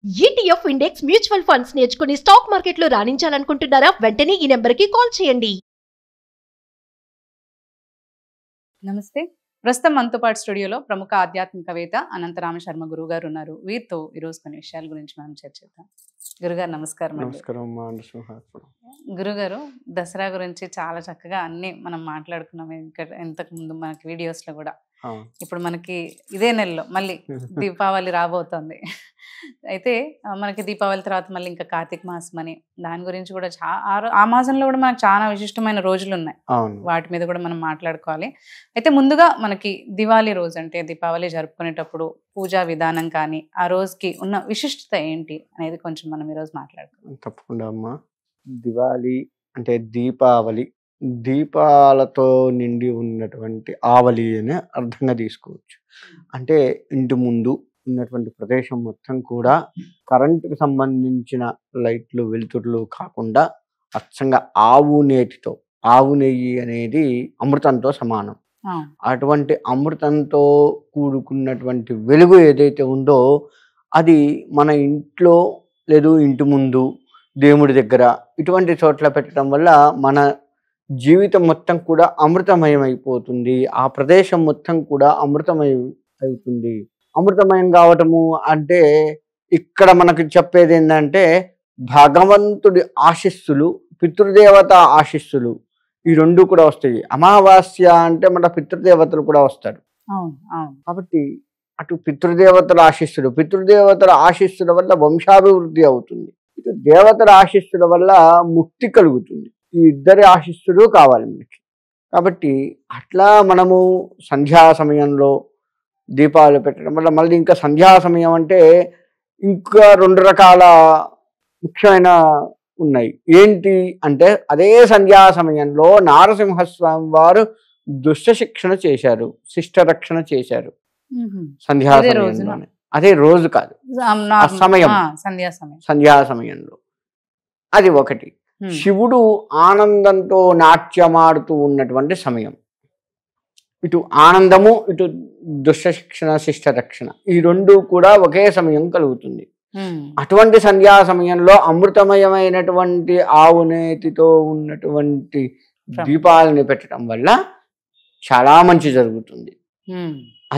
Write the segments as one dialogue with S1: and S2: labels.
S1: ETF index mutual funds నేర్చుకుని stock మార్కెట్లో రాణించాలనుకుంటున్నారా? వెంటనే ఈ నెంబర్కి కాల్ చేయండి.
S2: నమస్తే. ప్రస్తుతం మనతో పాటు స్టూడియోలో ప్రముఖ ఆధ్యాత్మికవేత్త అనంతరామ శర్మ గురువు గారు ఉన్నారు. వీరితో ఈరోజు కొన్ని విషయాల గురించి మనం చర్చిద్దాం. గురుగారు నమస్కారం.
S3: నమస్కారం.
S2: గురుగారు, దసరా గురించి చాలా చక్కగా అన్ని మనం మాట్లాడుకున్నాం ఇంతకు ముందు మనకి వీడియోస్లో కూడా. ఇప్పుడు మనకి ఇదే నెలలో మళ్ళీ దీపావళి రాబోతోంది. అయితే మనకి దీపావళి తర్వాత మళ్ళీ ఇంకా కార్తీక మాసం అని, దాని గురించి కూడా ఆ మాసంలో కూడా మనకు చాలా విశిష్టమైన రోజులు ఉన్నాయి. వాటి మీద కూడా మనం మాట్లాడుకోవాలి. అయితే ముందుగా మనకి దివాళీ రోజు అంటే దీపావళి జరుపుకునేటప్పుడు పూజా విధానం కానీ ఆ రోజుకి ఉన్న విశిష్టత ఏంటి అనేది కొంచెం మనం ఈరోజు మాట్లాడుకోవాలి.
S3: తప్పకుండా అమ్మా. దివాళీ అంటే దీపావళి, దీపాలతో నిండి ఉన్నటువంటి ఆవలి అని అర్థంగా తీసుకోవచ్చు. అంటే ఇంటి ముందు ఉన్నటువంటి ప్రదేశం మొత్తం కూడా కరెంటుకు సంబంధించిన లైట్లు వెలుతురులు కాకుండా అచ్చంగా ఆవు నేతితో, ఆవు నెయ్యి అనేది అమృతంతో సమానం. అటువంటి అమృతంతో కూడుకున్నటువంటి వెలుగు ఏదైతే ఉందో అది మన ఇంట్లో లేదు ఇంటి ముందు దేవుడి దగ్గర ఇటువంటి చోట్ల పెట్టడం వల్ల మన జీవితం మొత్తం కూడా అమృతమయం అయిపోతుంది. ఆ ప్రదేశం మొత్తం కూడా అమృతమయం అవుతుంది. అమృతమయం కావటము అంటే ఇక్కడ మనకు చెప్పేది ఏంటంటే భగవంతుడి ఆశీస్సులు, పితృదేవత ఆశీస్సులు ఈ రెండు కూడా వస్తాయి. అమావాస్య అంటే మన పితృదేవతలు కూడా వస్తారు. కాబట్టి అటు పితృదేవతల ఆశీస్సులు, పితృదేవతల ఆశీస్సుల వల్ల వంశాభివృద్ధి అవుతుంది. ఇటు దేవతల ఆశీస్సుల వల్ల ముక్తి కలుగుతుంది. ఈ ఇద్దరి ఆశీస్సులు కావాలి మనకి. కాబట్టి అట్లా మనము సంధ్యా సమయంలో దీపాలు పెట్టడం వల్ల మళ్ళీ ఇంకా సంధ్యా సమయం అంటే ఇంకా 2 రకాల ముఖ్యమైన ఉన్నాయి. ఏంటి అంటే అదే సంధ్యా సమయంలో నారసింహస్వామి వారు దుష్ట శిక్షణ చేశారు, శిష్ట రక్షణ చేశారు. సంధ్యా సమయంలోనే, అదే రోజు కాదు, సమయం, సంధ్యా సమయంలో. అది ఒకటి. శివుడు ఆనందంతో నాట్యమాడుతూ ఉన్నటువంటి సమయం. ఇటు ఆనందము, ఇటు దుష్ట శిక్షణ, శిష్ట రక్షణ, ఈ రెండు కూడా ఒకే సమయం కలుగుతుంది. అటువంటి సంధ్యా సమయంలో అమృతమయమైనటువంటి ఆవు నేతితో ఉన్నటువంటి దీపాలని పెట్టడం వల్ల చాలా మంచి జరుగుతుంది.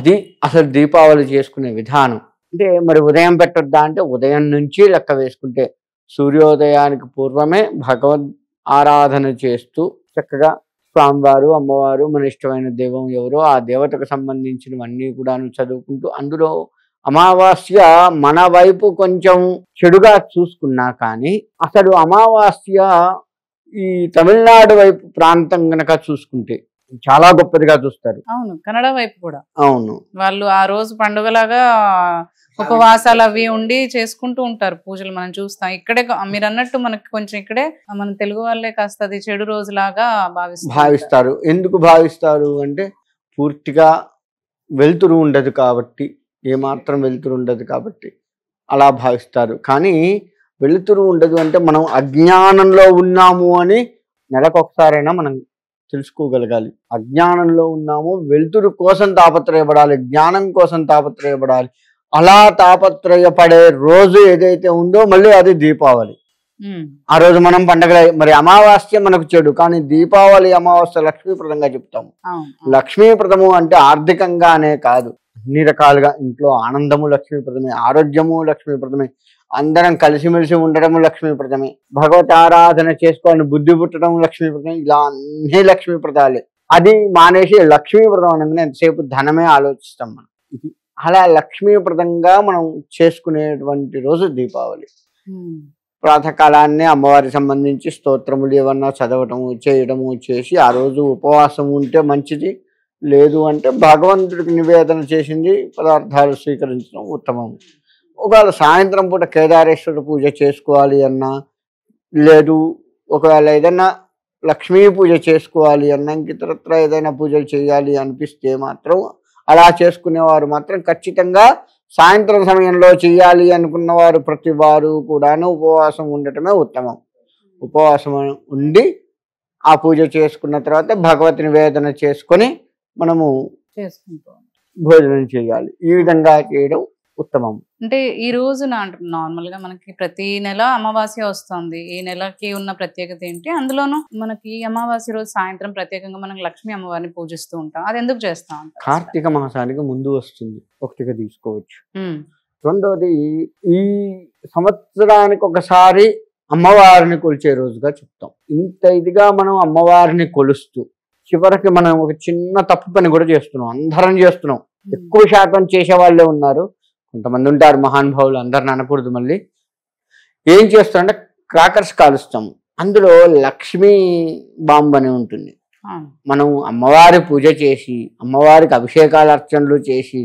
S3: అది అసలు దీపావళి చేసుకునే విధానం. అంటే మరి ఉదయం పెట్టొద్దా అంటే ఉదయం నుంచి లెక్క వేసుకుంటే సూర్యోదయానికి పూర్వమే భగవద్ ఆరాధన చేస్తూ చక్కగా స్వామివారు, అమ్మవారు, మన ఇష్టమైన దైవం ఎవరో ఆ దేవతకు సంబంధించినవన్నీ కూడా చదువుకుంటూ, అందులో అమావాస్య మన వైపు కొంచెం చెడుగా చూసుకున్నా కానీ అసలు అమావాస్య ఈ తమిళనాడు వైపు ప్రాంతం గనక చూసుకుంటే చాలా గొప్పదిగా చూస్తారు.
S2: అవును, కన్నడ వైపు కూడా.
S3: అవును,
S2: వాళ్ళు ఆ రోజు పండుగలాగా ఉపవాసాలు అవి ఉండి చేసుకుంటూ ఉంటారు పూజలు. మనం చూస్తాం ఇక్కడే. మీరు అన్నట్టు మనకి కొంచెం ఇక్కడే మన తెలుగు వాళ్ళే కాస్త అది చెడు రోజులాగా
S3: భావిస్తారు. ఎందుకు భావిస్తారు అంటే పూర్తిగా వెలుతురు ఉండదు కాబట్టి, ఏమాత్రం వెలుతురు ఉండదు కాబట్టి అలా భావిస్తారు. కానీ వెలుతురు ఉండదు అంటే మనం అజ్ఞానంలో ఉన్నాము అని నెలకొకసారైనా మనం తెలుసుకోగలగాలి. అజ్ఞానంలో ఉన్నాము, వెలుతురు కోసం తాపత్రయపడాలి, జ్ఞానం కోసం తాపత్రయపడాలి. అలా తాపత్రయపడే రోజు ఏదైతే ఉందో మళ్ళీ అది దీపావళి. ఆ రోజు మనం పండగ. మరి అమావాస్య మనకు చెడు, కానీ దీపావళి అమావాస్య లక్ష్మీప్రదంగా చెప్తాము. లక్ష్మీప్రదము అంటే ఆర్థికంగానే కాదు, అన్ని రకాలుగా ఇంట్లో ఆనందము లక్ష్మీప్రదమే, ఆరోగ్యము లక్ష్మీప్రదమే, అందరం కలిసిమెలిసి ఉండడము లక్ష్మీప్రదమే, భగవత్ ఆరాధన చేసుకోవాలని బుద్ధి పుట్టడం లక్ష్మీప్రదమే. ఇలా అన్ని లక్ష్మీప్రదాలే. అది మానేసి లక్ష్మీప్రదం అనగానే ఎంతసేపు ధనమే ఆలోచిస్తాం మనం. ఇది అలా లక్ష్మీప్రదంగా మనం చేసుకునేటువంటి రోజు దీపావళి. ప్రాతకాలాన్నే అమ్మవారికి సంబంధించి స్తోత్రములు ఏమన్నా చదవటము, చేయడము చేసి ఆ రోజు ఉపవాసం ఉంటే మంచిది. లేదు అంటే భగవంతుడికి నివేదన చేసింది పదార్థాలు స్వీకరించడం ఉత్తమం. ఒకవేళ సాయంత్రం పూట కేదారేశ్వర పూజ చేసుకోవాలి అన్నా, లేదు ఒకవేళ ఏదైనా లక్ష్మీ పూజ చేసుకోవాలి అన్నా, ఇతరత్ర ఏదైనా పూజలు చేయాలి అనిపిస్తే మాత్రం అలా చేసుకునేవారు మాత్రం ఖచ్చితంగా సాయంత్రం సమయంలో చేయాలి అనుకున్నవారు ప్రతి వారు కూడాను ఉపవాసం ఉండటమే ఉత్తమం. ఉపవాసం ఉండి ఆ పూజ చేసుకున్న తర్వాత భగవతి నివేదన చేసుకొని మనము భోజనం చేయాలి. ఈ విధంగా చేయడం ఉత్తమం.
S2: అంటే ఈ రోజు నార్మల్ గా మనకి ప్రతి నెల అమావాస్య వస్తుంది. ఈ నెలకి ఉన్న ప్రత్యేకత ఏంటి? అందులోనూ మనకి ఈ అమావాస్య రోజు సాయంత్రం ప్రత్యేకంగా మనం లక్ష్మీ అమ్మవారిని పూజిస్తూ ఉంటాం. అది ఎందుకు చేస్తాం అంటారు అసలు?
S3: కార్తీక మాసానికి ముందు వస్తుంది, ఒకటిగా తీసుకోవచ్చు.
S2: ఉమ్,
S3: రెండోది, ఈ సంవత్సరానికి ఒకసారి అమ్మవారిని కొలిచే రోజుగా చెప్తాం. ఇంత ఇదిగా మనం అమ్మవారిని కొలుస్తూ చివరికి మనం ఒక చిన్న తప్పు పని కూడా చేస్తున్నాం, అందరం చేస్తున్నాం. ఎక్కువ శాతం చేసే వాళ్ళే ఉన్నారు, కొంతమంది ఉంటారు మహానుభావులు, అందరిని అనకూడదు. మళ్ళీ ఏం చేస్తారంటే క్రాకర్స్ కాలుస్తాం, అందులో లక్ష్మీ బాంబు అని ఉంటుంది.
S2: అవును.
S3: మనం అమ్మవారి పూజ చేసి, అమ్మవారికి అభిషేకాలు అర్చనలు చేసి,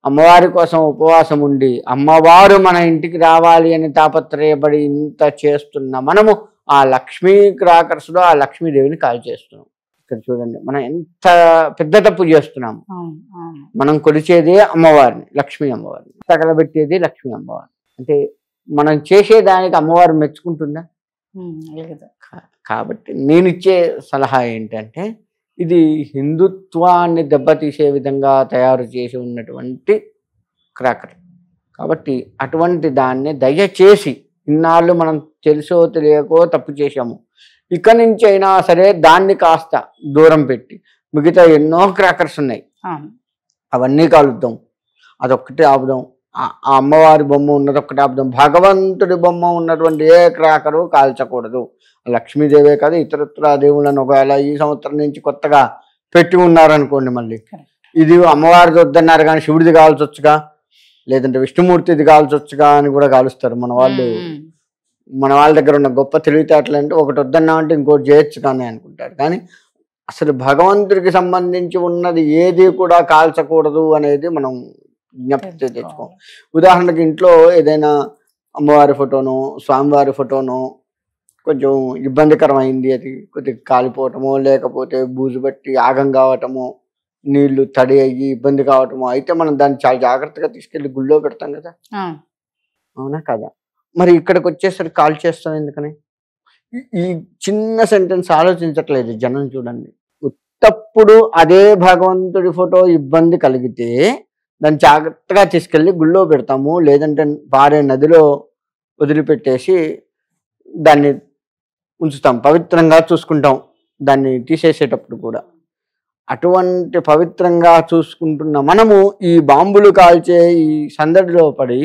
S3: అమ్మవారి కోసం ఉపవాసం ఉండి, అమ్మవారు మన ఇంటికి రావాలి అని తాపత్రయపడి ఇంత చేస్తున్న మనము ఆ లక్ష్మీ క్రాకర్స్లో ఆ లక్ష్మీదేవిని కాల్ చేస్తున్నాం. ఇక్కడ చూడండి, మనం ఎంత పెద్ద తప్పు చేస్తున్నాము.
S2: అవును, అవును.
S3: మనం కొలిచేదే అమ్మవారిని, లక్ష్మీ అమ్మవారిని, తగలబెట్టేది లక్ష్మీ అమ్మవారిని. అంటే మనం చేసేదానికి అమ్మవారు మెచ్చుకుంటుందా?
S2: లేదు.
S3: కాబట్టి నేను ఇచ్చే సలహా ఏంటంటే, ఇది హిందుత్వాన్ని దెబ్బతీసే విధంగా తయారు చేసి ఉన్నటువంటి క్రాకర్. కాబట్టి అటువంటి దాన్ని దయచేసి, ఇన్నాళ్ళు మనం తెలుసో తెలియకో తప్పు చేశాము, ఇక నుంచి అయినా సరే దాన్ని కాస్త దూరం పెట్టి మిగతా ఎన్నో క్రాకర్స్ ఉన్నాయి,
S2: అవును.
S3: అవన్నీ కాలుద్దాం, అదొక్కటి ఆపుదాం. ఆ అమ్మవారి బొమ్మ ఉన్నది ఒక్కటి ఆపుదాం. భగవంతుడి బొమ్మ ఉన్నటువంటి ఏ క్రాకరు కాల్చకూడదు. లక్ష్మీదేవే కాదు, ఇతరత్ర దేవుళ్ళను ఒకవేళ ఈ సంవత్సరం నుంచి కొత్తగా పెట్టి ఉన్నారనుకోండి, మళ్ళీ ఇది అమ్మవారిది వద్దన్నారు కానీ శివుడిది కాల్చొచ్చుగా, లేదంటే విష్ణుమూర్తిది కాల్చొచ్చుగా అని కూడా కాలుస్తారు మన వాళ్ళు. మన వాళ్ళ దగ్గర ఉన్న గొప్ప తెలివితేటలు అంటే ఒకటి వద్దన్నామంటే ఇంకోటి చేయొచ్చు కానీ అనుకుంటారు. కానీ అసలు భగవంతుడికి సంబంధించి ఉన్నది ఏది కూడా కాల్చకూడదు అనేది మనం జ్ఞప్తి తెచ్చుకోం. ఉదాహరణకి ఇంట్లో ఏదైనా అమ్మవారి ఫోటోనో స్వామివారి ఫోటోనో కొంచెం ఇబ్బందికరమైంది, అది కొద్దిగా కాలిపోవటమో లేకపోతే బూజు బట్టి ఆగం కావటమో నీళ్లు తడి అయ్యి ఇబ్బంది కావటమో అయితే మనం దాన్ని చాలా జాగ్రత్తగా తీసుకెళ్లి గుళ్ళో పెడతాం కదా, అవునా కదా? మరి ఇక్కడికి వచ్చేసరికి కాల్ చేస్తాం ఎందుకని? ఈ చిన్న సెంటెన్స్ ఆలోచించట్లేదు జనం. చూడండి, ఉత్తప్పుడు అదే భగవంతుడి ఫోటో ఇబ్బంది కలిగితే దాన్ని జాగ్రత్తగా తీసుకెళ్ళి గుళ్ళో పెడతాము, లేదంటే పారే నదిలో వదిలిపెట్టేసి దాన్ని ఉంచుతాం, పవిత్రంగా చూసుకుంటాం దాన్ని తీసేసేటప్పుడు కూడా. అటువంటి పవిత్రంగా చూసుకుంటున్న మనము ఈ బాంబులు కాల్చే ఈ సందడిలో పడి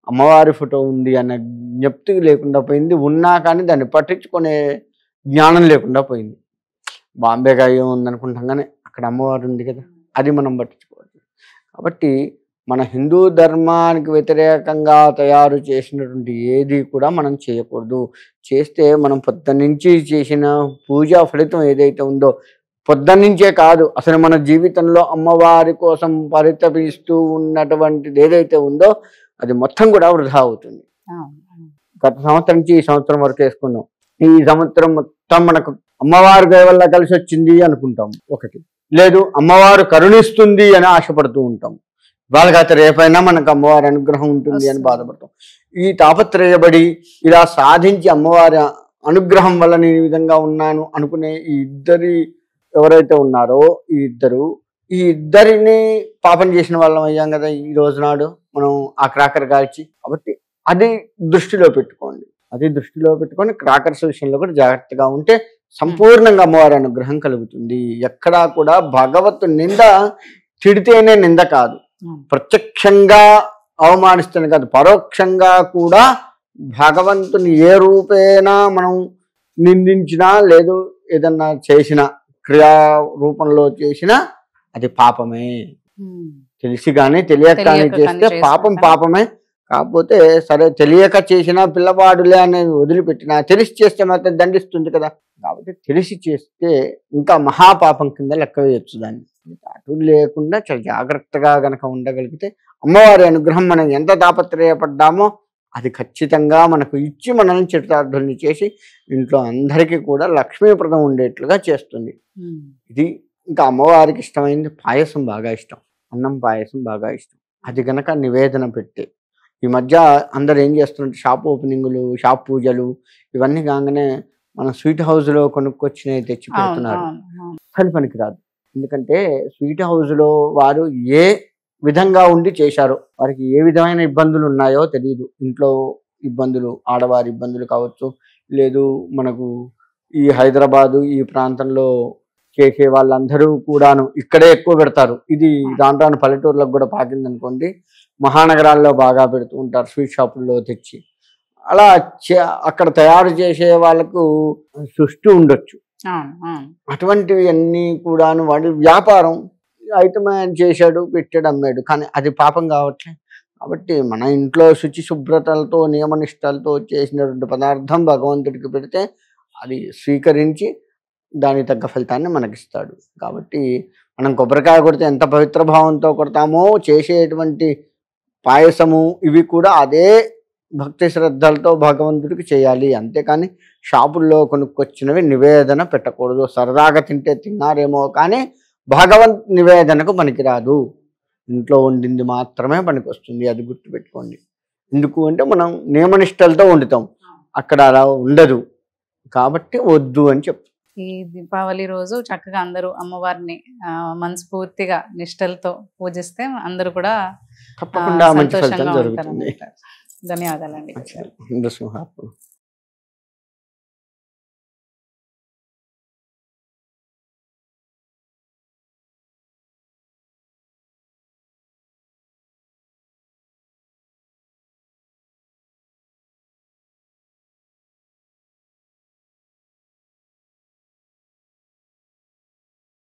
S3: అమ్మవారి ఫోటో ఉంది అన్న జ్ఞప్తి లేకుండా పోయింది, ఉన్నా కానీ దాన్ని పట్టించుకునే జ్ఞానం లేకుండా పోయింది. బాంబేగా ఏముందనుకుంటాం కానీ అక్కడ అమ్మవారు ఉంది కదా, అది మనం పట్టించుకోవాలి. కాబట్టి మన హిందూ ధర్మానికి వ్యతిరేకంగా తయారు చేసినటువంటి ఏది కూడా మనం చేయకూడదు. చేస్తే మనం పొద్దున్నుంచి చేసిన పూజా ఫలితం ఏదైతే ఉందో, పొద్దున్నుంచే కాదు అసలు మన జీవితంలో అమ్మవారి కోసం పరితపిస్తూ ఉన్నటువంటిది ఏదైతే ఉందో అది మొత్తం కూడా వృధా అవుతుంది. గత సంవత్సరం నుంచి ఈ సంవత్సరం వరకు వేసుకున్నాం, ఈ సంవత్సరం మొత్తం మనకు అమ్మవారి దయ వల్ల కలిసి వచ్చింది అనుకుంటాం ఒకటి, లేదు అమ్మవారు కరుణిస్తుంది అని ఆశపడుతూ ఉంటాం, వాళ్ళకైతే రేపైనా మనకు అమ్మవారి అనుగ్రహం ఉంటుంది అని బాధపడతాం. ఈ తాపత్రయబడి ఇలా సాధించి అమ్మవారి అనుగ్రహం వల్ల నేను ఈ విధంగా ఉన్నాను అనుకునే ఈ ఇద్దరి ఎవరైతే ఉన్నారో ఈ ఇద్దరిని పాపం చేసిన వాళ్ళం అయ్యాం కదా ఈ రోజు నాడు మనం ఆ క్రాకర్ కాల్చి. కాబట్టి అది దృష్టిలో పెట్టుకొని క్రాకర్స్ విషయంలో కూడా జాగ్రత్తగా ఉంటే సంపూర్ణంగా అమ్మవారి అనుగ్రహం కలుగుతుంది. ఎక్కడా కూడా భగవత్ నింద తిడితేనే నింద కాదు, ప్రత్యక్షంగా అవమానిస్తేనే కాదు, పరోక్షంగా కూడా భగవంతుని ఏ రూపేనా మనం నిందించినా లేదు ఏదన్నా చేసినా క్రియా రూపంలో చేసినా అది పాపమే. తెలిసి కానీ తెలియక కానీ చేస్తే పాపమే. కాకపోతే సరే తెలియక చేసినా పిల్లవాడులే అనేది వదిలిపెట్టినా తెలిసి చేస్తే మాత్రం దండిస్తుంది కదా. కాబట్టి తెలిసి చేస్తే ఇంకా మహాపాపం కింద లెక్క వేయచ్చు దాన్ని. అటు లేకుండా చాలా జాగ్రత్తగా గనక ఉండగలిగితే అమ్మవారి అనుగ్రహం మనం ఎంత తాపత్రయపడ్డామో అది ఖచ్చితంగా మనకు ఇచ్చి మనల్ని చిత్తార్థుల్ని చేసి ఇంట్లో అందరికీ కూడా లక్ష్మీప్రదం ఉండేట్లుగా చేస్తుంది. ఇది ఇంకా అమ్మవారికి ఇష్టమైంది పాయసం బాగా ఇష్టం, అన్నం పాయసం బాగా ఇష్టం. అది గనక నివేదన పెట్టి ఈ మధ్య అందరు ఏం చేస్తున్నారు, షాప్ ఓపెనింగ్లు, షాప్ పూజలు ఇవన్నీ కాగానే మన స్వీట్ హౌస్లో కొనుక్కొచ్చినవి తెచ్చి పెడుతున్నారు. అసలు పనికి రాదు. ఎందుకంటే స్వీట్ హౌస్లో వారు ఏ విధంగా ఉండి చేశారు. వారికి ఏ విధమైన ఇబ్బందులు ఉన్నాయో తెలియదు. ఇంట్లో ఇబ్బందులు, ఆడవారి ఇబ్బందులు కావచ్చు, లేదు మనకు ఈ హైదరాబాదు ఈ ప్రాంతంలో చేసే వాళ్ళందరూ కూడాను ఇక్కడే ఎక్కువ పెడతారు. ఇది రాను రాను పల్లెటూర్లకు కూడా పాకింది అనుకోండి. మహానగరాల్లో బాగా పెడుతూ ఉంటారు స్వీట్ షాపుల్లో తెచ్చి. అలా అక్కడ తయారు చేసే వాళ్ళకు సృష్టి ఉండొచ్చు. అటువంటివి అన్నీ కూడాను వాడి వ్యాపారం. ఐటమ్ ఆయన చేశాడు, పెట్టాడు, అమ్మాడు, కానీ అది పాపం కావట్లే. కాబట్టి మన ఇంట్లో శుచి శుభ్రతలతో నియమనిష్టలతో చేసినటువంటి పదార్థం భగవంతుడికి పెడితే అది స్వీకరించి దానికి తగ్గ ఫలితాన్ని మనకిస్తాడు. కాబట్టి మనం కొబ్బరికాయ కొడితే ఎంత పవిత్ర భావంతో కొడతామో చేసేటువంటి పాయసము ఇవి కూడా అదే భక్తి శ్రద్ధలతో భగవంతుడికి చేయాలి. అంతేకాని షాపుల్లో కొనుక్కొచ్చినవి నివేదన పెట్టకూడదు. సరదాగా తింటే తిన్నారేమో కానీ భగవంత్ నివేదనకు పనికిరాదు. ఇంట్లో వండింది మాత్రమే పనికి వస్తుంది. అది గుర్తుపెట్టుకోండి. ఎందుకు అంటే మనం నియమనిష్టలతో వండుతాం, అక్కడ అలా ఉండదు. కాబట్టి వద్దు అని చెప్తాం.
S2: ఈ దీపావళి రోజు చక్కగా అందరూ అమ్మవారిని మనస్ఫూర్తిగా నిష్టలతో పూజిస్తే అందరూ కూడా
S3: తప్పకుండా మంచి ఫలితం
S2: సంతోషంగా
S3: జరుగుతుంది.
S2: ఉంటారన్నమాట. ధన్యవాదాలండి.
S3: హిందూ సింహాత్మ.